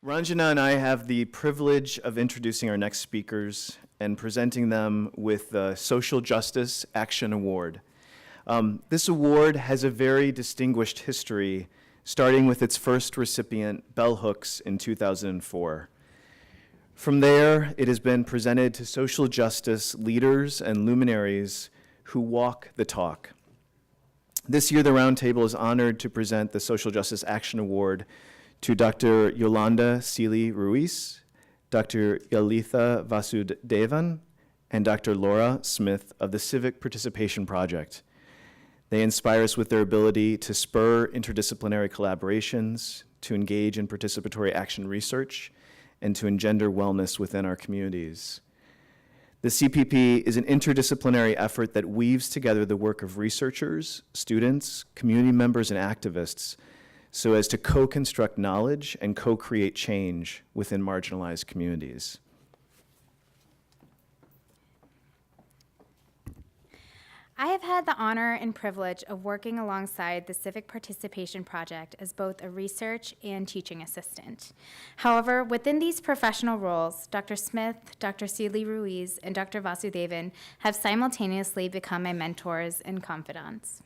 Ranjana and I have the privilege of introducing our next speakers and presenting them with the Social Justice Action Award. This award has a very distinguished history, starting with its first recipient, Bell Hooks, in 2004. From there, it has been presented to social justice leaders and luminaries who walk the talk. This year, the Roundtable is honored to present the Social Justice Action Award to Dr. Yolanda Sealy-Ruiz, Dr. Yalitha Vasudevan, and Dr. Laura Smith of the Civic Participation Project. They inspire us with their ability to spur interdisciplinary collaborations, to engage in participatory action research, and to engender wellness within our communities. The CPP is an interdisciplinary effort that weaves together the work of researchers, students, community members, and activists so as to co-construct knowledge and co-create change within marginalized communities. I have had the honor and privilege of working alongside the Civic Participation Project as both a research and teaching assistant. However, within these professional roles, Dr. Smith, Dr. Sealy-Ruiz, and Dr. Vasudevan have simultaneously become my mentors and confidants.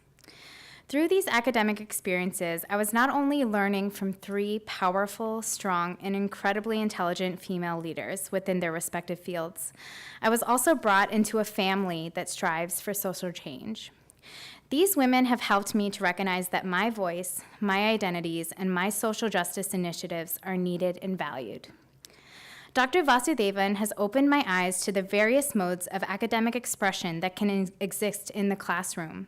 Through these academic experiences, I was not only learning from three powerful, strong, and incredibly intelligent female leaders within their respective fields, I was also brought into a family that strives for social change. These women have helped me to recognize that my voice, my identities, and my social justice initiatives are needed and valued. Dr. Vasudevan has opened my eyes to the various modes of academic expression that can exist in the classroom.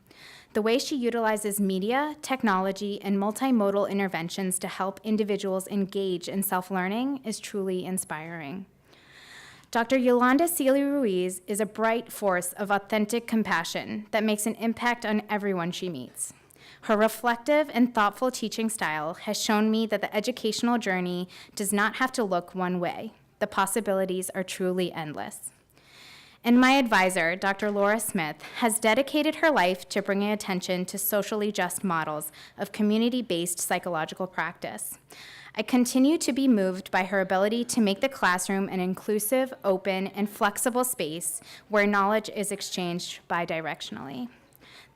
The way she utilizes media, technology, and multimodal interventions to help individuals engage in self-learning is truly inspiring. Dr. Yolanda Sealy-Ruiz is a bright force of authentic compassion that makes an impact on everyone she meets. Her reflective and thoughtful teaching style has shown me that the educational journey does not have to look one way. The possibilities are truly endless. And my advisor, Dr. Laura Smith, has dedicated her life to bringing attention to socially just models of community-based psychological practice. I continue to be moved by her ability to make the classroom an inclusive, open, and flexible space where knowledge is exchanged bidirectionally.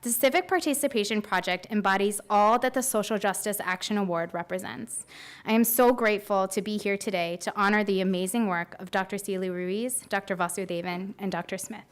The Civic Participation Project embodies all that the Social Justice Action Award represents. I am so grateful to be here today to honor the amazing work of Dr. Sealy-Ruiz, Dr. Vasudevan, and Dr. Smith.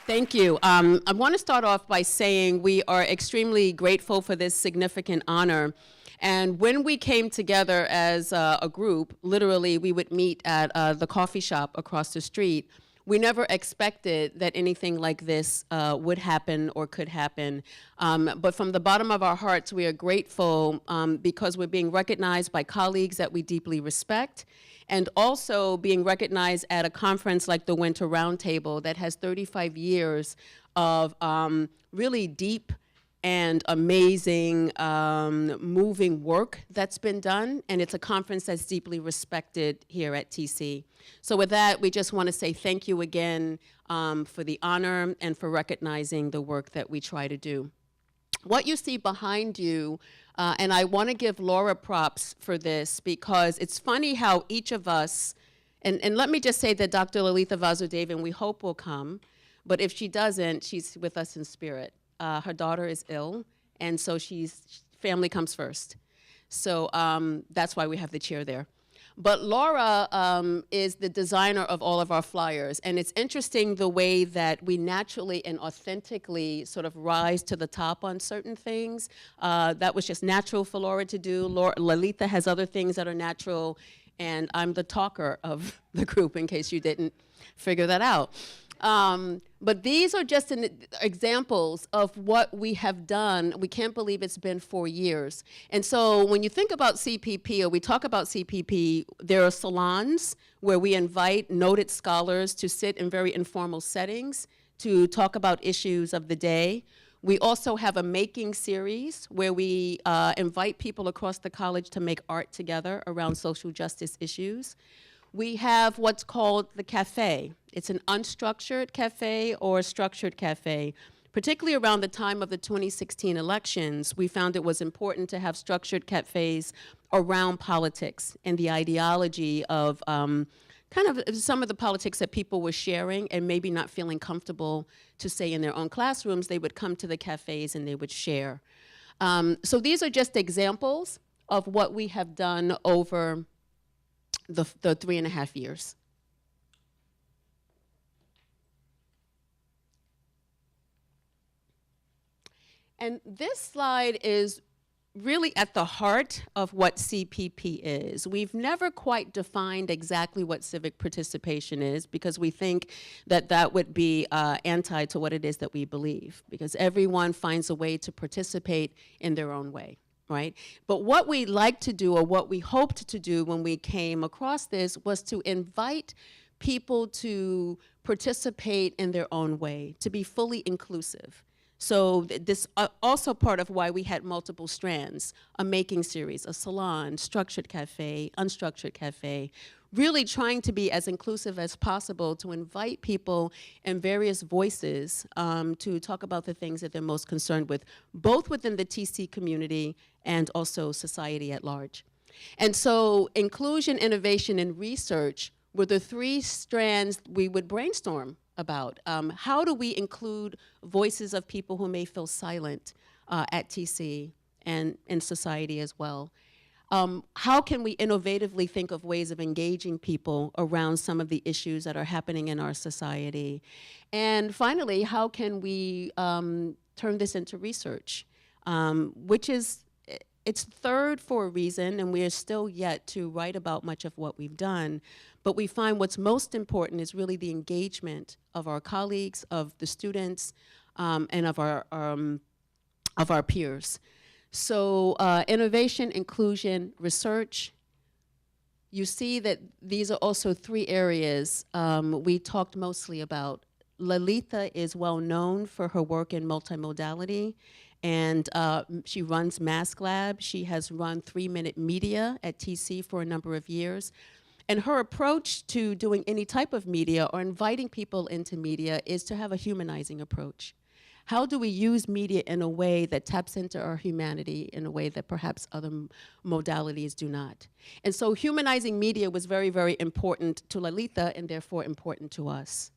Thank you. I want to start off by saying we are extremely grateful for this significant honor. And when we came together as a group, literally we would meet at the coffee shop across the street. We never expected that anything like this would happen or could happen. But from the bottom of our hearts, we are grateful because we're being recognized by colleagues that we deeply respect, and also being recognized at a conference like the Winter Roundtable that has 35 years of really deep and amazing, moving work that's been done, and it's a conference that's deeply respected here at TC. So with that, we just want to say thank you again for the honor and for recognizing the work that we try to do. What you see behind you, and I want to give Laura props for this because it's funny how each of us, and let me just say that Dr. Lalitha Vasudevan, we hope will come, but if she doesn't, she's with us in spirit. Her daughter is ill, and so family comes first. So that's why we have the chair there. But Laura is the designer of all of our flyers, and it's interesting the way that we naturally and authentically sort of rise to the top on certain things. That was just natural for Laura to do. Lalitha has other things that are natural, and I'm the talker of the group, in case you didn't figure that out. But these are just examples of what we have done. We can't believe it's been 4 years. And so when you think about CPP, or we talk about CPP, there are salons where we invite noted scholars to sit in very informal settings to talk about issues of the day. We also have a making series where we invite people across the college to make art together around social justice issues. We have what's called the cafe. It's an unstructured cafe or a structured cafe particularly around the time of the 2016 elections, we found it was important to have structured cafes around politics and the ideology of kind of some of the politics that people were sharing and maybe not feeling comfortable to say in their own classrooms. They would come to the cafes and they would share. So these are just examples of what we have done over the 3.5 years. And this slide is really at the heart of what CPP is. We've never quite defined exactly what civic participation is because we think that that would be anti to what it is that we believe, because everyone finds a way to participate in their own way, right? But what we like to do, or what we hoped to do when we came across this, was to invite people to participate in their own way, to be fully inclusive. So this also part of why we had multiple strands: a making series, a salon, structured cafe, unstructured cafe, really trying to be as inclusive as possible to invite people and various voices to talk about the things that they're most concerned with, both within the TC community and also society at large. And so inclusion, innovation, and research were the three strands we would brainstorm about. How do we include voices of people who may feel silent at TC and in society as well? How can we innovatively think of ways of engaging people around some of the issues that are happening in our society? And finally, how can we turn this into research, which is, it's third for a reason, and we are still yet to write about much of what we've done. But we find what's most important is really the engagement of our colleagues, of the students, and of our peers. So innovation, inclusion, research. You see that these are also three areas we talked mostly about. Lalitha is well known for her work in multimodality, and she runs Mask Lab. She has run 3-Minute Media at TC for a number of years. And her approach to doing any type of media or inviting people into media is to have a humanizing approach. How do we use media in a way that taps into our humanity in a way that perhaps other modalities do not? And so humanizing media was very, very important to Lalitha and therefore important to us.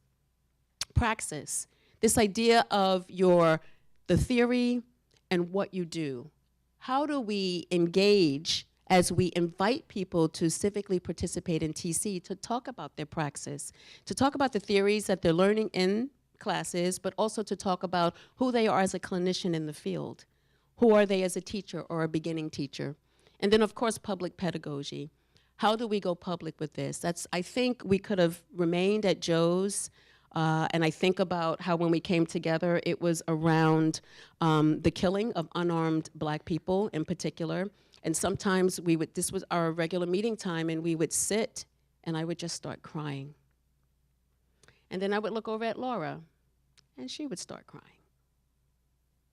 Praxis, this idea of the theory and what you do. How do we engage as we invite people to civically participate in TC to talk about their praxis, to talk about the theories that they're learning in classes, but also to talk about who they are as a clinician in the field. Who are they as a teacher or a beginning teacher? And then, of course, public pedagogy. How do we go public with this? I think we could have remained at Joe's, and I think about how when we came together, it was around the killing of unarmed Black people in particular. And sometimes this was our regular meeting time, and we would sit, and I would just start crying. And then I would look over at Laura, and she would start crying.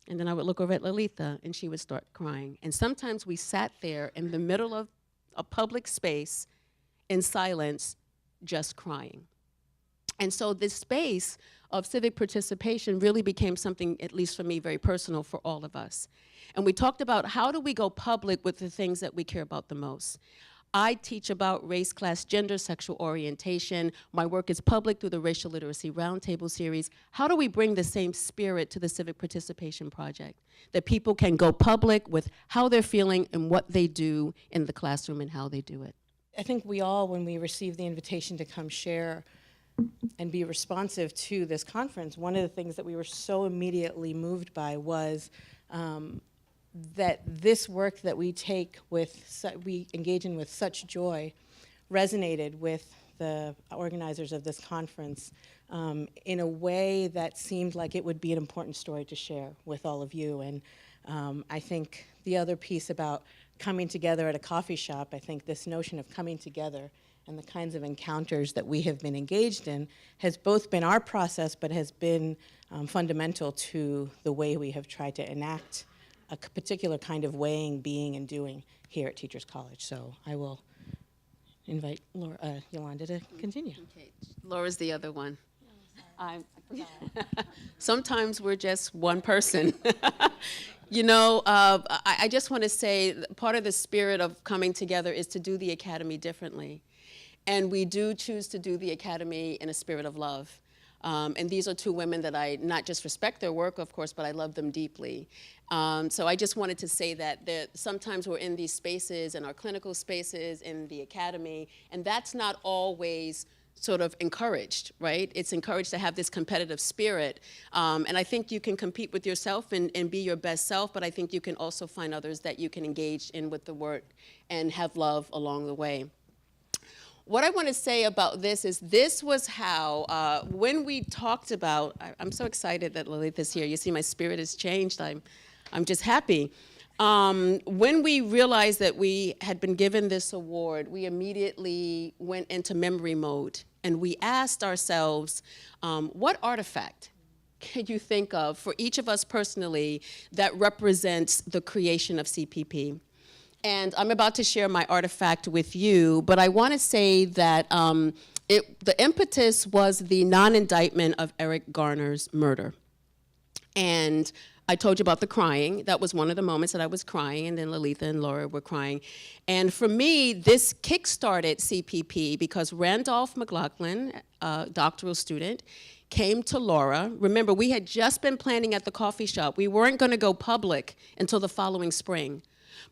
And then I would look over at Lalitha, and she would start crying. And sometimes we sat there in the middle of a public space in silence, just crying. And so this space of civic participation really became something, at least for me, very personal for all of us. And we talked about how do we go public with the things that we care about the most. I teach about race, class, gender, sexual orientation. My work is public through the Racial Literacy Roundtable series. How do we bring the same spirit to the Civic Participation Project? That people can go public with how they're feeling and what they do in the classroom and how they do it. I think we all, when we received the invitation to come share and be responsive to this conference, one of the things that we were so immediately moved by was that this work that we we engage in with such joy resonated with the organizers of this conference in a way that seemed like it would be an important story to share with all of you. And I think the other piece about coming together at a coffee shop, I think this notion of coming together and the kinds of encounters that we have been engaged in has both been our process, but has been fundamental to the way we have tried to enact a particular kind of weighing, being, and doing here at Teachers College. So I will invite Yolanda to continue. Okay. Laura's the other one. Sometimes we're just one person. I just want to say part of the spirit of coming together is to do the Academy differently. And we do choose to do the Academy in a spirit of love. And these are two women that I not just respect their work, of course, but I love them deeply. So I just wanted to say that sometimes we're in these spaces, in our clinical spaces, in the Academy, and that's not always sort of encouraged, right? It's encouraged to have this competitive spirit. And I think you can compete with yourself and be your best self, but I think you can also find others that you can engage in with the work and have love along the way. What I want to say about this is this was how, when we talked about, I'm so excited that Lilith is here. You see my spirit has changed. I'm just happy. When we realized that we had been given this award, we immediately went into memory mode and we asked ourselves, what artifact can you think of for each of us personally that represents the creation of CPP? And I'm about to share my artifact with you, but I want to say that the impetus was the non-indictment of Eric Garner's murder. And I told you about the crying. That was one of the moments that I was crying, and then Lalitha and Laura were crying. And for me, this kick-started CPP because Randolph McLaughlin, a doctoral student, came to Laura. Remember, we had just been planning at the coffee shop. We weren't going to go public until the following spring.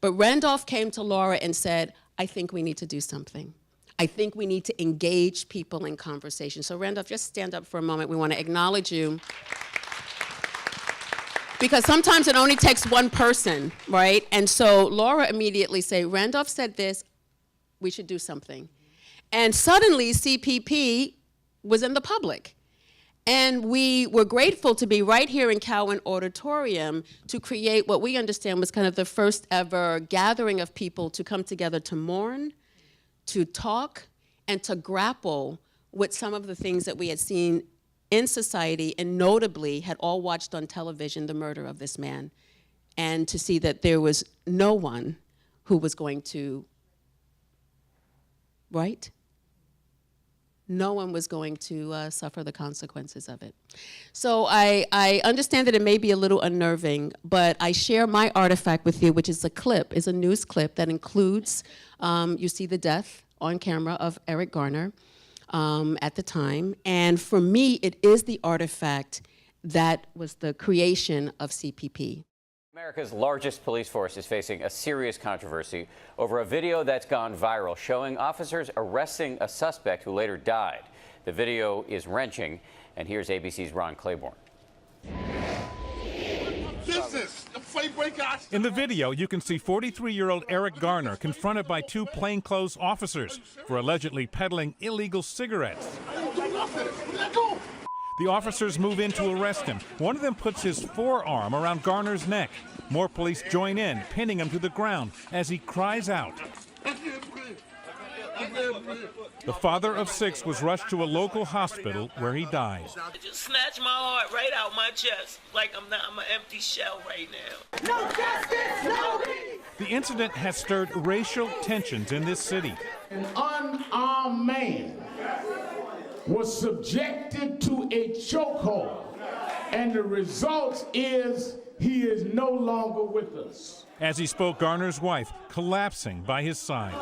But Randolph came to Laura and said, I think we need to do something. I think we need to engage people in conversation. So Randolph, just stand up for a moment. We want to acknowledge you. Because sometimes it only takes one person, right? And so Laura immediately said, Randolph said this, we should do something. And suddenly CPP was in the public. And we were grateful to be right here in Cowan Auditorium to create what we understand was kind of the first ever gathering of people to come together to mourn, to talk, and to grapple with some of the things that we had seen in society and notably had all watched on television the murder of this man, and to see that there was no one who was going to, right? No one was going to suffer the consequences of it. So I understand that it may be a little unnerving, but I share my artifact with you, which is a clip, is a news clip that includes, you see the death on camera of Eric Garner at the time. And for me, it is the artifact that was the creation of CPP. America's largest police force is facing a serious controversy over a video that's gone viral showing officers arresting a suspect who later died. The video is wrenching, and here's ABC's Ron Claiborne. In the video, you can see 43-year-old Eric Garner confronted by two plainclothes officers for allegedly peddling illegal cigarettes. The officers move in to arrest him. One of them puts his forearm around Garner's neck. More police join in, pinning him to the ground as he cries out. The father of 6 was rushed to a local hospital where he died. It just snatched my heart right out my chest, like I'm an empty shell right now. No justice, no peace. The incident has stirred racial tensions in this city. An unarmed man was subjected to a chokehold, and the result is he is no longer with us. As he spoke, Garner's wife collapsing by his side.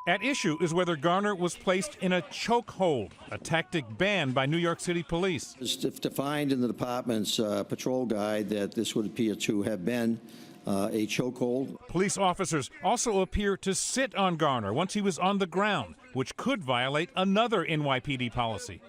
At issue is whether Garner was placed in a chokehold, a tactic banned by New York City police. It's defined in the department's patrol guide that this would appear to have been a chokehold. Police officers also appear to sit on Garner once he was on the ground, which could violate another NYPD policy.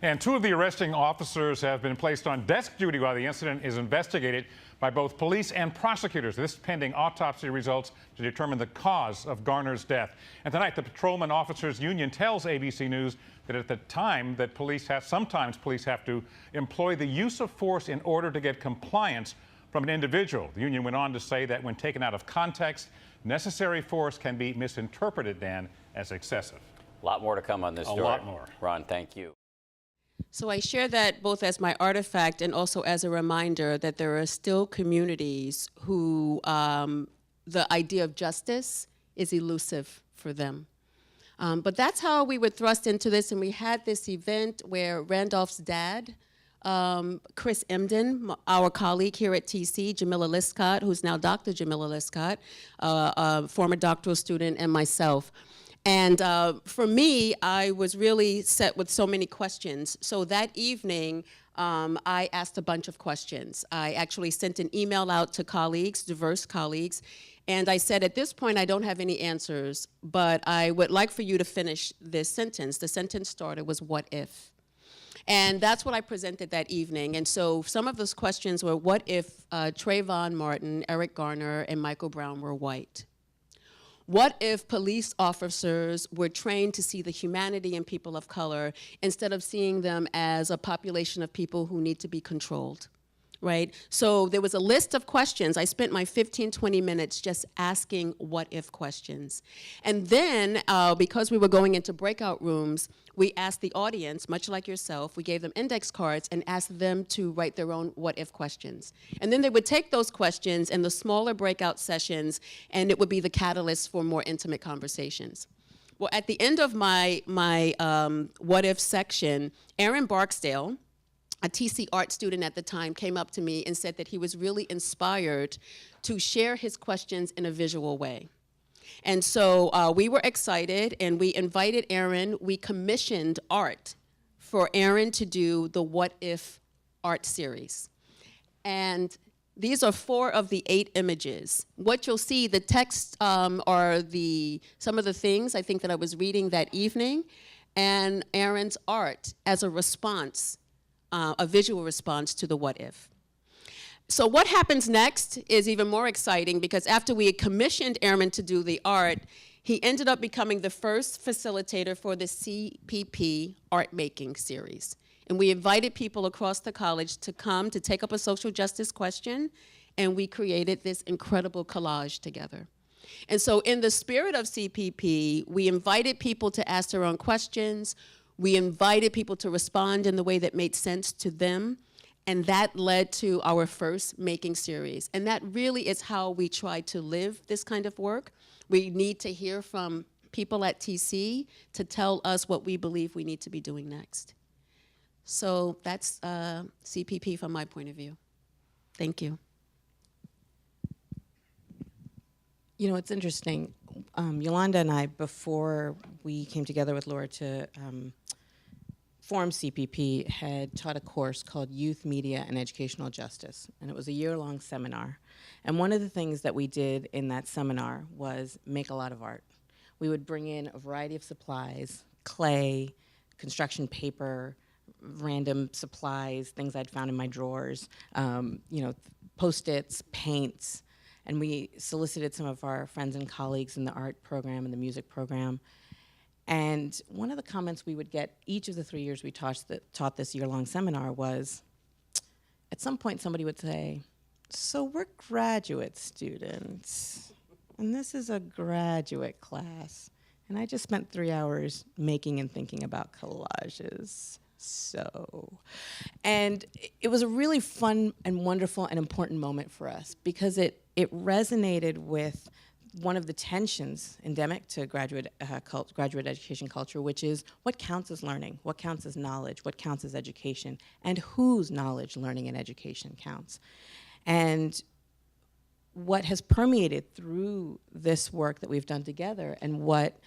And 2 of the arresting officers have been placed on desk duty while the incident is investigated by both police and prosecutors. This pending autopsy results to determine the cause of Garner's death. And tonight, the Patrolman Officers Union tells ABC News that at the time that sometimes police have to employ the use of force in order to get compliance from an individual. The union went on to say that when taken out of context, necessary force can be misinterpreted then as excessive. A lot more to come on this story. A lot more. Ron, thank you. So I share that both as my artifact and also as a reminder that there are still communities who the idea of justice is elusive for them. But that's how we were thrust into this, and we had this event where Randolph's dad, Chris Emden, our colleague here at TC, Jamila Liscott, who's now Dr. Jamila Liscott, a former doctoral student, and myself. And for me, I was really set with so many questions. So that evening, I asked a bunch of questions. I actually sent an email out to colleagues, diverse colleagues, and I said, at this point, I don't have any answers, but I would like for you to finish this sentence. The sentence started was, what if? And that's what I presented that evening. And so some of those questions were, what if Trayvon Martin, Eric Garner, and Michael Brown were white? What if police officers were trained to see the humanity in people of color instead of seeing them as a population of people who need to be controlled, right? So there was a list of questions. I spent my 15, 20 minutes just asking what if questions. And then, because we were going into breakout rooms, we asked the audience, much like yourself, we gave them index cards and asked them to write their own what if questions. And then they would take those questions in the smaller breakout sessions, and it would be the catalyst for more intimate conversations. Well, at the end of my what if section, Aaron Barksdale, a TC art student at the time, came up to me and said that he was really inspired to share his questions in a visual way. And so we were excited, and we invited Aaron. We commissioned art for Aaron to do the What If art series. And these are 4 of the 8 images. What you'll see, the text are some of the things I think that I was reading that evening, and Aaron's art as a response, a visual response to the what if. So what happens next is even more exciting, because after we had commissioned Aaron to do the art, he ended up becoming the first facilitator for the CPP art making series. And we invited people across the college to come to take up a social justice question, and we created this incredible collage together. And so in the spirit of CPP, we invited people to ask their own questions. We invited people to respond in the way that made sense to them. And that led to our first making series. And that really is how we try to live this kind of work. We need to hear from people at TC to tell us what we believe we need to be doing next. So that's CPP from my point of view. Thank you. You know, it's interesting. Yolanda and I, before we came together with Laura to form CPP, had taught a course called Youth, Media, and Educational Justice. And it was a year-long seminar. And one of the things that we did in that seminar was make a lot of art. We would bring in a variety of supplies, clay, construction paper, random supplies, things I'd found in my drawers, Post-its, paints. And we solicited some of our friends and colleagues in the art program and the music program. And one of the comments we would get each of the 3 years we taught this year-long seminar was, at some point somebody would say, so we're graduate students, and this is a graduate class, and I just spent 3 hours making and thinking about collages. And it was a really fun and wonderful and important moment for us, because it resonated with one of the tensions endemic to graduate education culture, which is what counts as learning, what counts as knowledge, what counts as education, and whose knowledge, learning, and education counts. And what has permeated through this work that we've done together, and what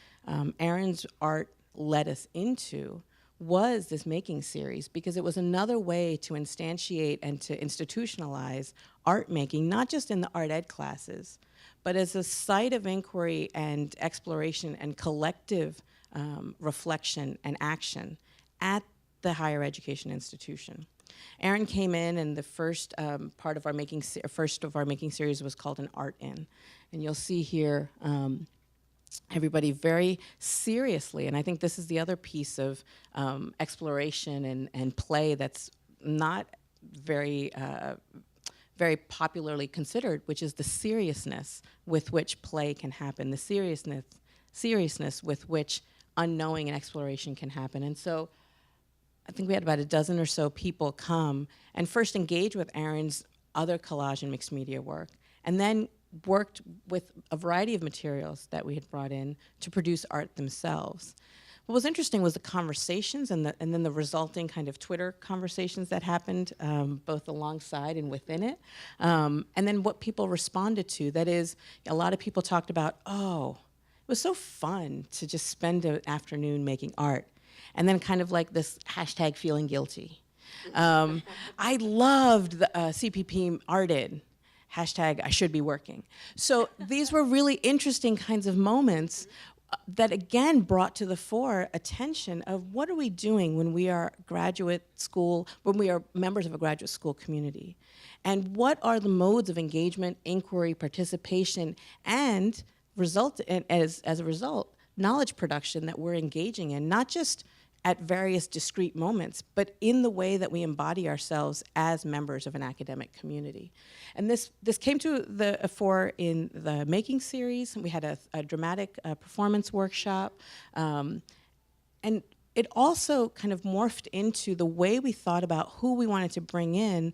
Aaron's art led us into, was this making series, because it was another way to instantiate and to institutionalize art making, not just in the art ed classes, but as a site of inquiry and exploration and collective reflection and action at the higher education institution. Aaron came in, and the first part of our making series was called an Art In, and you'll see here everybody very seriously, and I think this is the other piece of exploration and play that's not very very popularly considered, which is the seriousness with which play can happen, the seriousness with which unknowing and exploration can happen. And so I think we had about a dozen or so people come and first engage with Aaron's other collage and mixed media work, and then worked with a variety of materials that we had brought in to produce art themselves. What was interesting was the conversations and then the resulting kind of Twitter conversations that happened both alongside and within it. And then what people responded to. That is, a lot of people talked about, oh, it was so fun to just spend an afternoon making art. And then kind of like this hashtag feeling guilty. I loved the CPP arted. Hashtag I should be working. So these were really interesting kinds of moments that again brought to the fore attention of what are we doing when we are graduate school, when we are members of a graduate school community, and what are the modes of engagement, inquiry, participation, and as a result, knowledge production that we're engaging in, not just at various discrete moments, but in the way that we embody ourselves as members of an academic community. And this came to the fore in the Making series. We had a dramatic performance workshop. And it also kind of morphed into the way we thought about who we wanted to bring in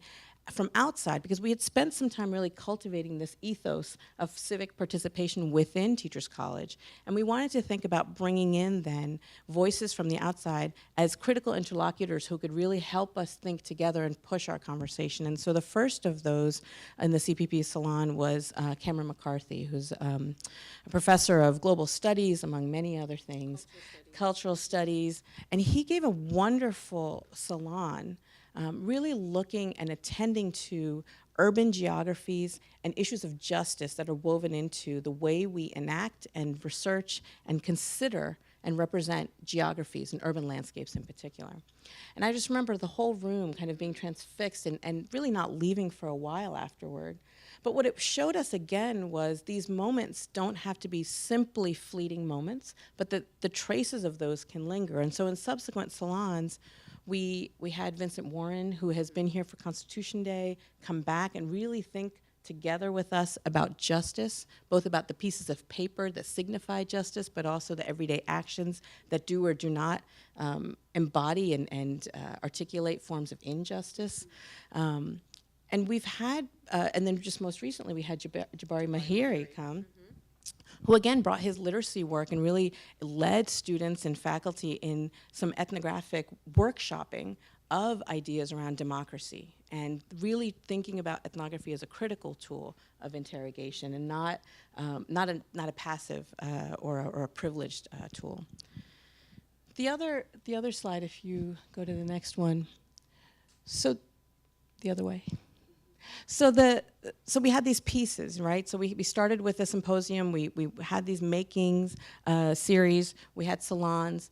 from outside, because we had spent some time really cultivating this ethos of civic participation within Teachers College. And we wanted to think about bringing in then voices from the outside as critical interlocutors who could really help us think together and push our conversation. And so the first of those in the CPP Salon was Cameron McCarthy, who's a professor of global studies, among many other things, cultural studies. And he gave a wonderful salon really looking and attending to urban geographies and issues of justice that are woven into the way we enact and research and consider and represent geographies and urban landscapes in particular. And I just remember the whole room kind of being transfixed and really not leaving for a while afterward. But what it showed us again was these moments don't have to be simply fleeting moments, but that the traces of those can linger. And so in subsequent salons, we had Vincent Warren, who has been here for Constitution Day, come back and really think together with us about justice, both about the pieces of paper that signify justice, but also the everyday actions that do or do not embody and articulate forms of injustice. And we've had, and then just most recently, we had Jabari Mahiri come, who again brought his literacy work and really led students and faculty in some ethnographic workshopping of ideas around democracy and really thinking about ethnography as a critical tool of interrogation and not a passive or a privileged tool. The other slide, if you go to the next one. So the other way. So we had these pieces, right? So we started with a symposium. We had these makings series. We had salons.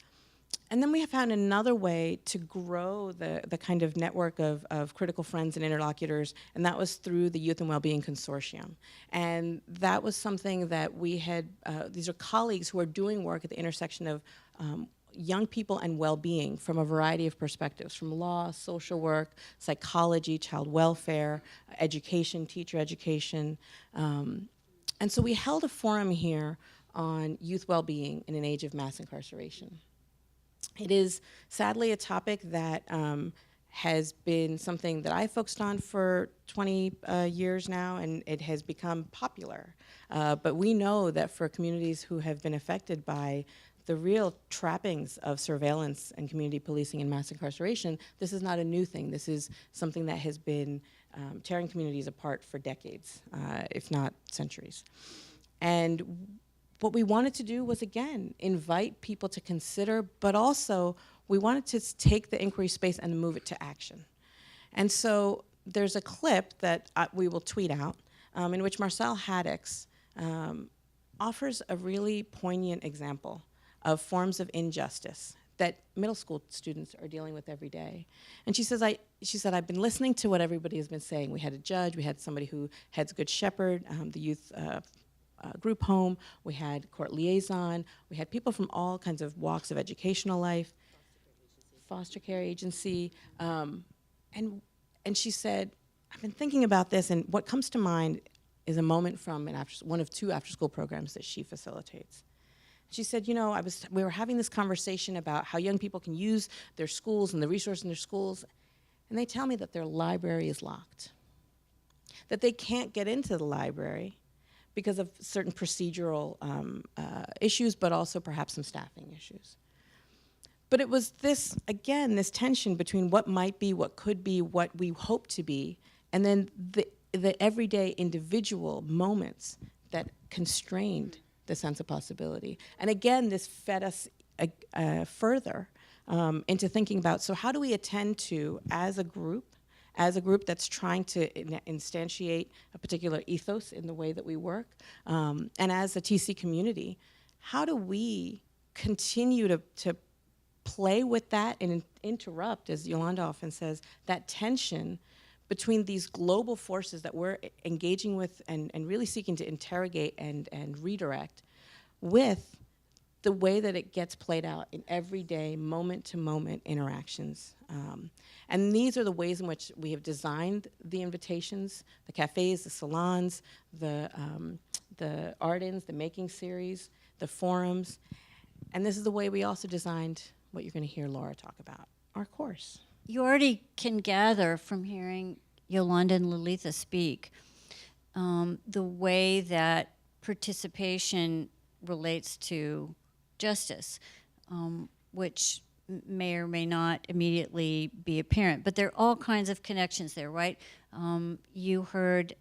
And then we have found another way to grow the kind of network of critical friends and interlocutors, and that was through the Youth and Wellbeing Consortium. And that was something that we had, these are colleagues who are doing work at the intersection of young people and well-being from a variety of perspectives, from law, social work, psychology, child welfare, education, teacher education. And so we held a forum here on youth well-being in an age of mass incarceration. It is sadly a topic that has been something that I focused on for 20 years now, and it has become popular. But we know that for communities who have been affected by the real trappings of surveillance and community policing and mass incarceration, this is not a new thing. This is something that has been tearing communities apart for decades, if not centuries. And what we wanted to do was, again, invite people to consider, but also we wanted to take the inquiry space and move it to action. And so there's a clip that we will tweet out in which Marcel Haddix offers a really poignant example of forms of injustice that middle school students are dealing with every day. And she said, I've been listening to what everybody has been saying. We had a judge, we had somebody who heads Good Shepherd, the youth group home, we had court liaison, we had people from all kinds of walks of educational life, foster care agency, and she said, I've been thinking about this, and what comes to mind is a moment from one of two after-school programs that she facilitates. She said, you know, we were having this conversation about how young people can use their schools and the resources in their schools, and they tell me that their library is locked, that they can't get into the library because of certain procedural issues, but also perhaps some staffing issues. But it was this, again, this tension between what might be, what could be, what we hope to be, and then the everyday individual moments that constrained the sense of possibility. And again, this fed us further into thinking about, so how do we attend to, as a group that's trying to instantiate a particular ethos in the way that we work, and as a TC community, how do we continue to play with that and interrupt, as Yolanda often says, that tension between these global forces that we're engaging with and really seeking to interrogate and redirect, with the way that it gets played out in everyday, moment-to-moment interactions. And these are the ways in which we have designed the invitations, the cafes, the salons, the art-ins, the making series, the forums. And this is the way we also designed what you're going to hear Laura talk about, our course. You already can gather from hearing Yolanda and Lalitha speak the way that participation relates to justice, which may or may not immediately be apparent. But there are all kinds of connections there, right? You heard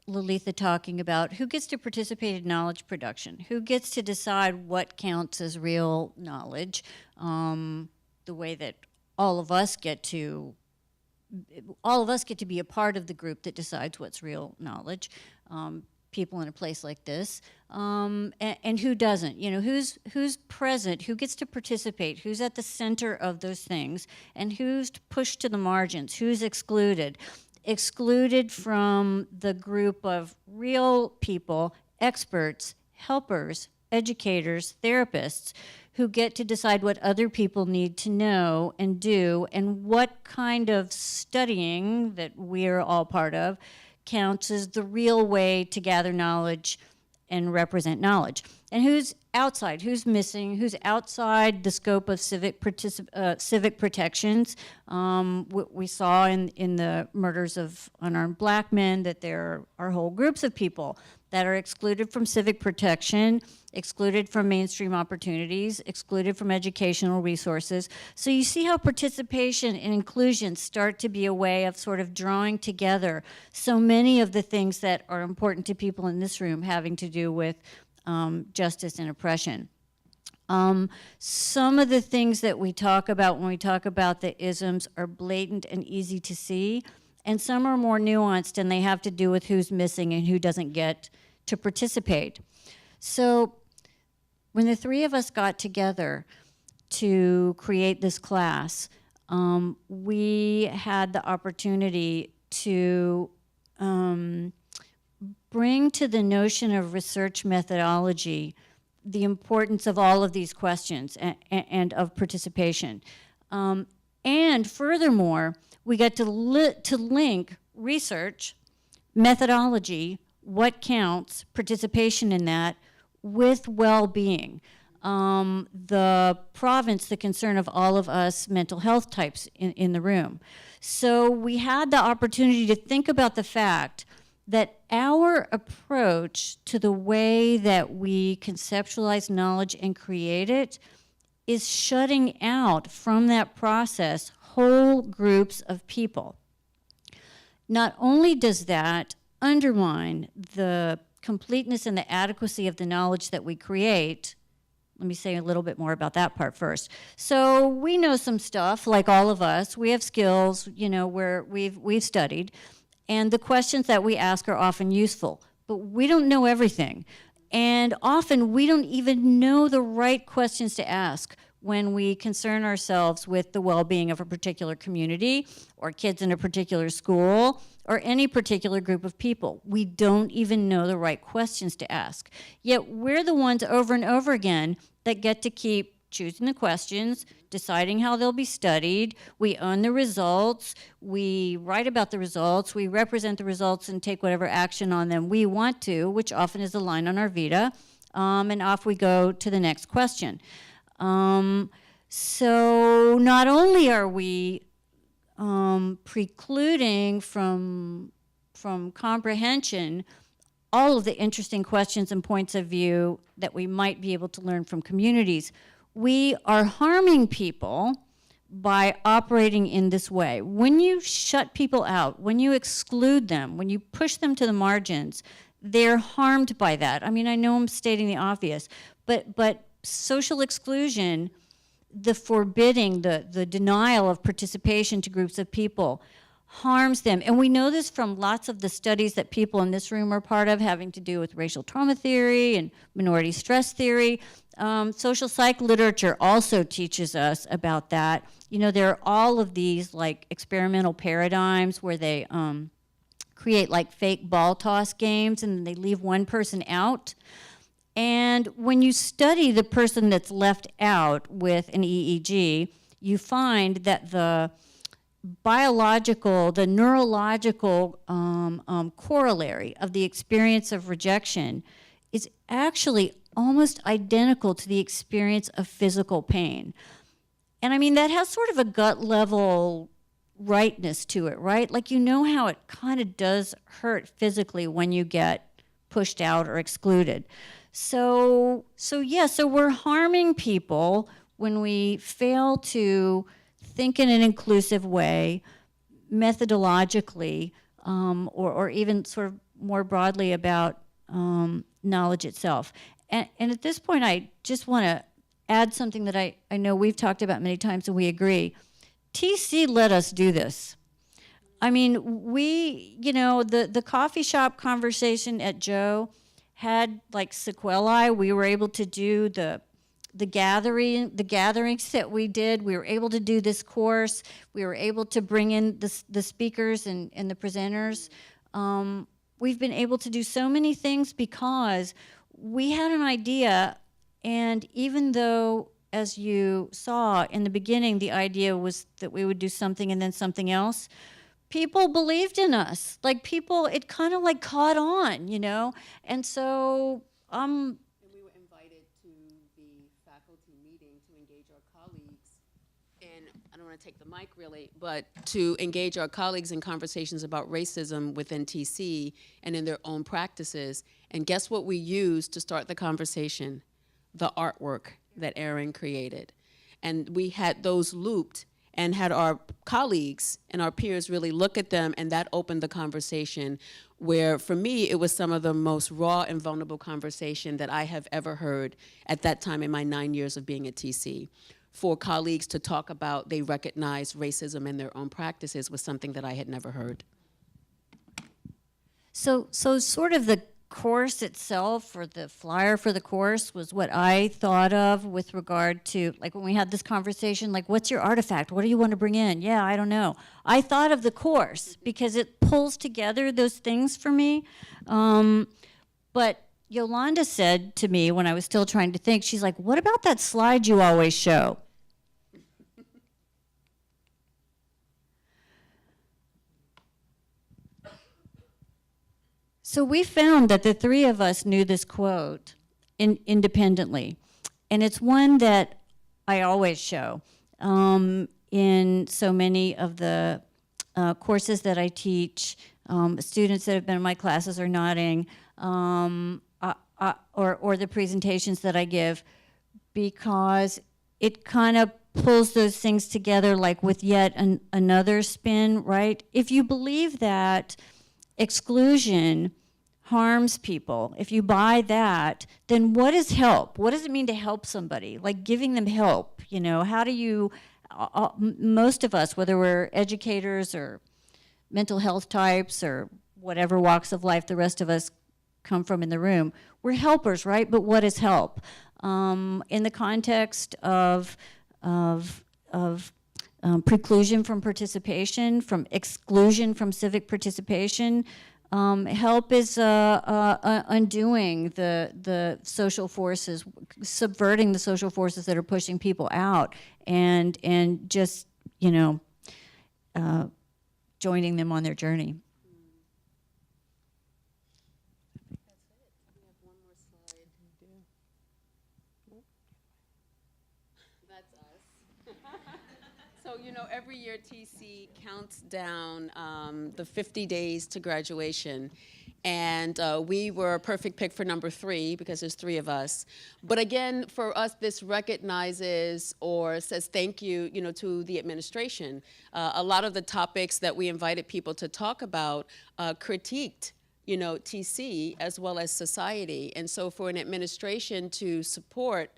Lalitha talking about who gets to participate in knowledge production, who gets to decide what counts as real knowledge, the way that all of us get to be a part of the group that decides what's real knowledge, people in a place like this, and who doesn't, who's present, who gets to participate, who's at the center of those things, and who's pushed to the margins, who's excluded from the group of real people, experts, helpers, educators, therapists, who get to decide what other people need to know and do, and what kind of studying that we're all part of counts as the real way to gather knowledge and represent knowledge. And who's outside, who's missing, who's outside the scope of civic protections. We saw in the murders of unarmed black men that there are whole groups of people that are excluded from civic protection, excluded from mainstream opportunities, excluded from educational resources. So you see how participation and inclusion start to be a way of sort of drawing together so many of the things that are important to people in this room having to do with justice and oppression. Some of the things that we talk about when we talk about the isms are blatant and easy to see, and some are more nuanced, and they have to do with who's missing and who doesn't get to participate. So when the three of us got together to create this class, we had the opportunity to bring to the notion of research methodology the importance of all of these questions and of participation. And furthermore, we got to link research, methodology, what counts, participation in that, with well-being. The province, the concern of all of us mental health types in the room. So we had the opportunity to think about the fact that our approach to the way that we conceptualize knowledge and create it is shutting out from that process whole groups of people. Not only does that undermine the completeness and the adequacy of the knowledge that we create. Let me say a little bit more about that part first. So we know some stuff, like all of us. We have skills, where we've studied, and the questions that we ask are often useful, but we don't know everything. And often we don't even know the right questions to ask when we concern ourselves with the well-being of a particular community or kids in a particular school or any particular group of people. We don't even know the right questions to ask. Yet we're the ones over and over again that get to keep choosing the questions, deciding how they'll be studied. We own the results. We write about the results. We represent the results and take whatever action on them we want to, which often is a line on our vita, and off we go to the next question. So not only are we precluding from comprehension all of the interesting questions and points of view that we might be able to learn from communities. We are harming people by operating in this way. When you shut people out, when you exclude them, when you push them to the margins, they're harmed by that. I mean, I know I'm stating the obvious, but social exclusion, the forbidding, the denial of participation to groups of people harms them. And we know this from lots of the studies that people in this room are part of, having to do with racial trauma theory and minority stress theory. Social psych literature also teaches us about that. You know, there are all of these like experimental paradigms where they create like fake ball toss games and they leave one person out. And when you study the person that's left out with an EEG, you find that the biological, the neurological corollary of the experience of rejection is actually almost identical to the experience of physical pain. And I mean, that has sort of a gut level rightness to it, right? Like, you know how it kind of does hurt physically when you get pushed out or excluded. So we're harming people when we fail to think in an inclusive way, methodologically, or even sort of more broadly about knowledge itself. And at this point, I just want to add something that I know we've talked about many times and we agree. TC let us do this. I mean, we, you know, the coffee shop conversation at Joe had like sequelae. We were able to do the gatherings that we did. We were able to do this course. We were able to bring in the speakers and the presenters. We've been able to do so many things because we had an idea, and even though, as you saw in the beginning, the idea was that we would do something and then something else, people believed in us. Like, people, it kind of like caught on, you know? And so, And we were invited to the faculty meeting to engage our colleagues, and I don't want to take the mic really, but to engage our colleagues in conversations about racism within TC and in their own practices. And guess what we used to start the conversation? The artwork that Erin created. And we had those looped and had our colleagues and our peers really look at them, and that opened the conversation where, for me, it was some of the most raw and vulnerable conversation that I have ever heard at that time in my 9 years of being at TC. For colleagues to talk about they recognize racism in their own practices was something that I had never heard. So sort of the course itself, or the flyer for the course, was what I thought of with regard to, like, when we had this conversation, like, what's your artifact? What do you want to bring in? Yeah, I don't know. I thought of the course because it pulls together those things for me. But Yolanda said to me when I was still trying to think, she's like, what about that slide you always show? So we found that the three of us knew this quote independently. And it's one that I always show in so many of the courses that I teach. Students that have been in my classes are nodding, or the presentations that I give, because it kind of pulls those things together, like with yet another spin, right? If you believe that exclusion harms people, if you buy that, then what is help? What does it mean to help somebody? Like giving them help, you know, how do you, most of us, whether we're educators or mental health types or whatever walks of life the rest of us come from in the room, we're helpers, right? But what is help? In the context of preclusion from participation, from exclusion from civic participation, help is undoing the social forces, subverting the social forces that are pushing people out, and just, you know, joining them on their journey. So, you know, every year TC counts down the 50 days to graduation. And we were a perfect pick for number 3 because there's 3 of us. But again, for us, this recognizes or says thank you, you know, to the administration. A lot of the topics that we invited people to talk about critiqued, you know, TC as well as society. And so for an administration to support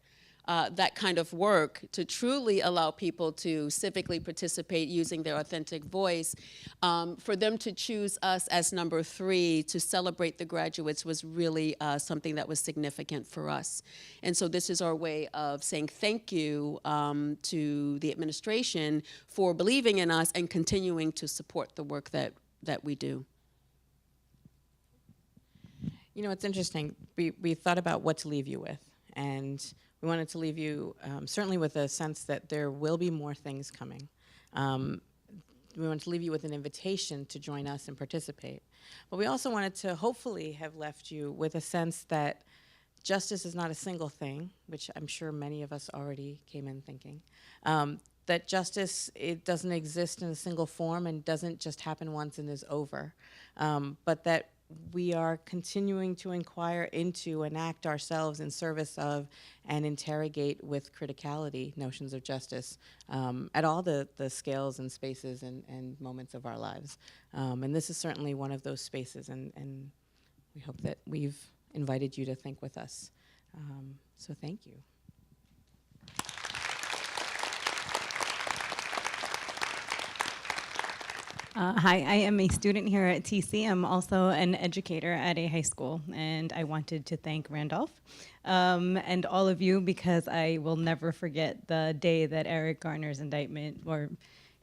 that kind of work, to truly allow people to civically participate using their authentic voice, for them to choose us as number 3 to celebrate the graduates was really something that was significant for us. And so this is our way of saying thank you to the administration for believing in us and continuing to support the work that we do. You know, it's interesting. We thought about what to leave you with, and we wanted to leave you certainly with a sense that there will be more things coming. We wanted to leave you with an invitation to join us and participate. But we also wanted to hopefully have left you with a sense that justice is not a single thing, which I'm sure many of us already came in thinking. That justice, it doesn't exist in a single form and doesn't just happen once and is over. But that we are continuing to inquire into and act ourselves in service of and interrogate with criticality notions of justice at all the scales and spaces and moments of our lives. And this is certainly one of those spaces, and we hope that we've invited you to think with us. So thank you. Hi, I am a student here at TC. I'm also an educator at a high school, and I wanted to thank Randolph and all of you because I will never forget the day that Eric Garner's indictment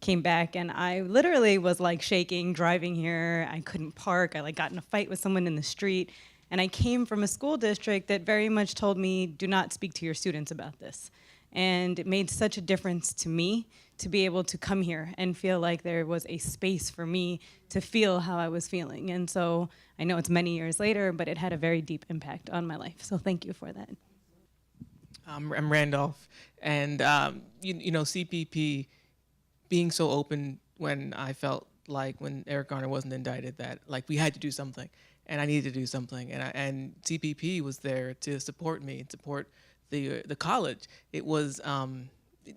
came back, and I literally was like shaking driving here. I couldn't park. I got in a fight with someone in the street, and I came from a school district that very much told me, do not speak to your students about this. And it made such a difference to me to be able to come here and feel like there was a space for me to feel how I was feeling. And so I know it's many years later, but it had a very deep impact on my life. So thank you for that. I'm Randolph, and you know, CPP being so open when I felt like when Eric Garner wasn't indicted that like we had to do something, and I needed to do something, and CPP was there to support me and support the college. It was,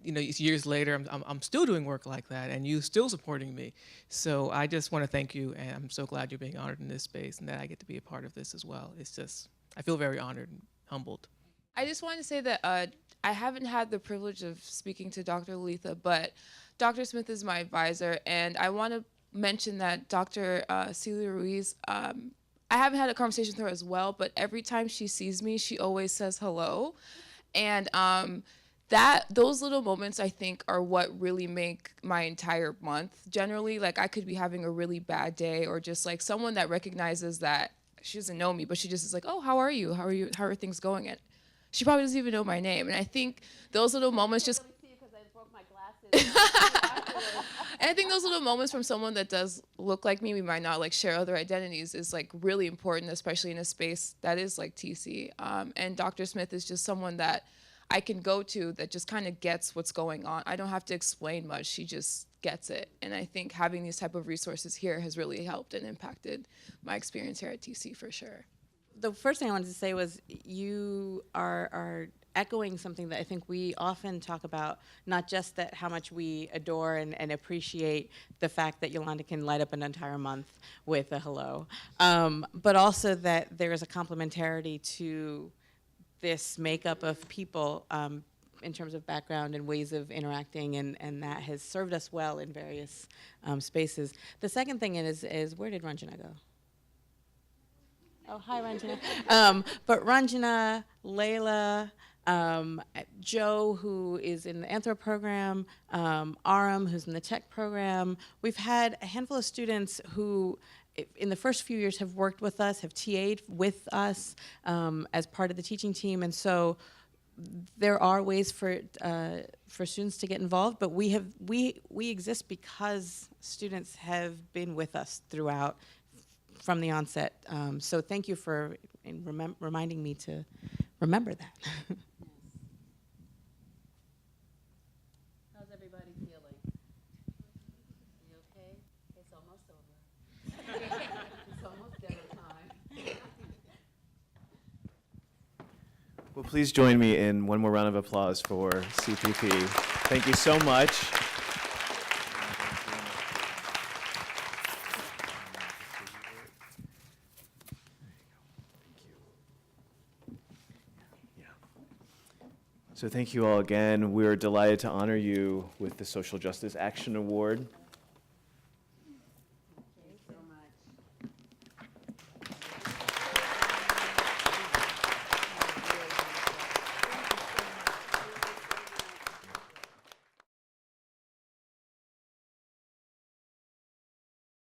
you know, years later, I'm still doing work like that, and you still supporting me. So I just want to thank you, and I'm so glad you're being honored in this space, and that I get to be a part of this as well. It's just, I feel very honored and humbled. I just wanted to say that I haven't had the privilege of speaking to Dr. Letha, but Dr. Smith is my advisor, and I want to mention that Dr. Celia Ruiz, I haven't had a conversation with her as well, but every time she sees me, she always says hello. And those little moments, I think, are what really make my entire month. Generally, like I could be having a really bad day, or just like someone that recognizes that she doesn't know me, but she just is like, oh, how are you? How are you? How are things going? And she probably doesn't even know my name. And I think those little moments just... And I think those little moments from someone that does look like me, we might not like share other identities, is like really important, especially in a space that is like TC. And Dr. Smith is just someone that I can go to that just kind of gets what's going on. I don't have to explain much, she just gets it. And I think having these type of resources here has really helped and impacted my experience here at TC for sure. The first thing I wanted to say was you are echoing something that I think we often talk about, not just that how much we adore and appreciate the fact that Yolanda can light up an entire month with a hello, but also that there is a complementarity to this makeup of people in terms of background and ways of interacting, and that has served us well in various spaces. The second thing is where did Ranjana go? Oh, hi, Ranjana. But Ranjana, Layla, Joe, who is in the Anthro program, Aram, who's in the tech program. We've had a handful of students who, in the first few years, have worked with us, have TA'd with us as part of the teaching team, and so there are ways for students to get involved, but we exist because students have been with us throughout from the onset. So thank you for reminding me to remember that. How's everybody feeling? please join me in one more round of applause for CPP. Thank you so much. So thank you all again. We're delighted to honor you with the Social Justice Action Award.